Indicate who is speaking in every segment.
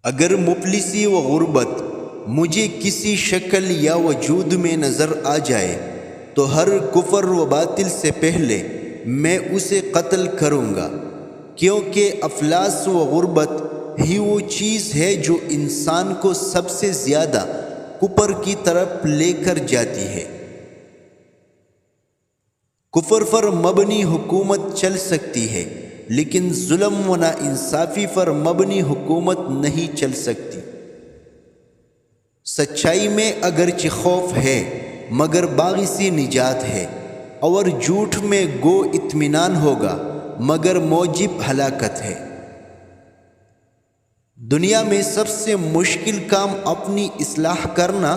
Speaker 1: اگر مفلسی و غربت مجھے کسی شکل یا وجود میں نظر آ جائے تو ہر کفر و باطل سے پہلے میں اسے قتل کروں گا، کیونکہ افلاس و غربت ہی وہ چیز ہے جو انسان کو سب سے زیادہ کفر کی طرف لے کر جاتی ہے۔ کفر پر مبنی حکومت چل سکتی ہے، لیکن ظلم و ناانصافی پر مبنی حکومت نہیں چل سکتی۔ سچائی میں اگرچہ خوف ہے مگر باعث نجات ہے، اور جھوٹ میں گو اطمینان ہوگا مگر موجب ہلاکت ہے۔ دنیا میں سب سے مشکل کام اپنی اصلاح کرنا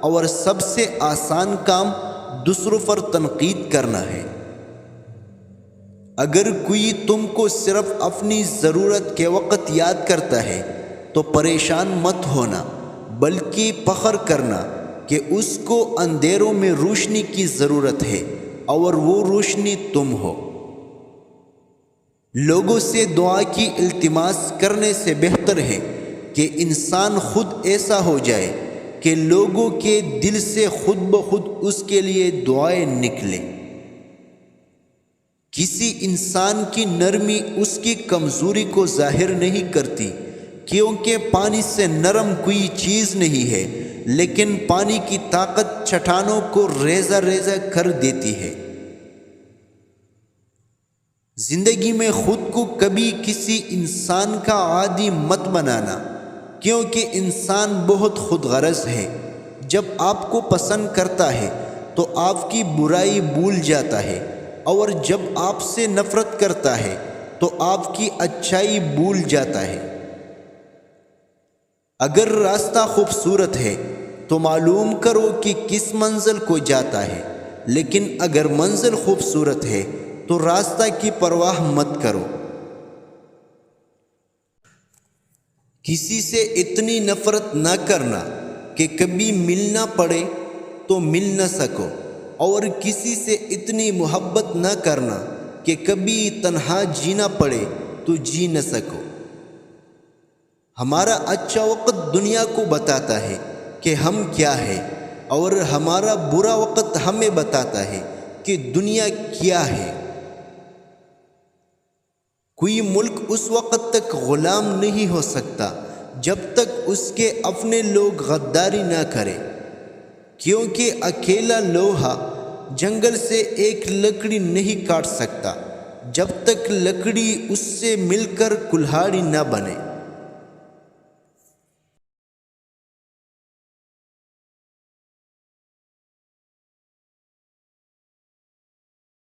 Speaker 1: اور سب سے آسان کام دوسروں پر تنقید کرنا ہے۔ اگر کوئی تم کو صرف اپنی ضرورت کے وقت یاد کرتا ہے تو پریشان مت ہونا، بلکہ فخر کرنا کہ اس کو اندھیروں میں روشنی کی ضرورت ہے اور وہ روشنی تم ہو۔ لوگوں سے دعا کی التماس کرنے سے بہتر ہے کہ انسان خود ایسا ہو جائے کہ لوگوں کے دل سے خود بخود اس کے لیے دعائیں نکلیں۔ کسی انسان کی نرمی اس کی کمزوری کو ظاہر نہیں کرتی، کیونکہ پانی سے نرم کوئی چیز نہیں ہے، لیکن پانی کی طاقت چٹانوں کو ریزہ ریزہ کر دیتی ہے۔ زندگی میں خود کو کبھی کسی انسان کا عادی مت بنانا، کیونکہ انسان بہت خود غرض ہے۔ جب آپ کو پسند کرتا ہے تو آپ کی برائی بھول جاتا ہے، اور جب آپ سے نفرت کرتا ہے تو آپ کی اچھائی بھول جاتا ہے۔ اگر راستہ خوبصورت ہے تو معلوم کرو کہ کس منزل کو جاتا ہے، لیکن اگر منزل خوبصورت ہے تو راستہ کی پرواہ مت کرو۔ کسی سے اتنی نفرت نہ کرنا کہ کبھی ملنا پڑے تو مل نہ سکو، اور کسی سے اتنی محبت نہ کرنا کہ کبھی تنہا جینا پڑے تو جی نہ سکو۔ ہمارا اچھا وقت دنیا کو بتاتا ہے کہ ہم کیا ہے، اور ہمارا برا وقت ہمیں بتاتا ہے کہ دنیا کیا ہے۔ کوئی ملک اس وقت تک غلام نہیں ہو سکتا جب تک اس کے اپنے لوگ غداری نہ کریں، کیونکہ اکیلا لوہا جنگل سے ایک لکڑی نہیں کاٹ سکتا جب تک لکڑی اس سے مل کر کلہاڑی نہ بنے۔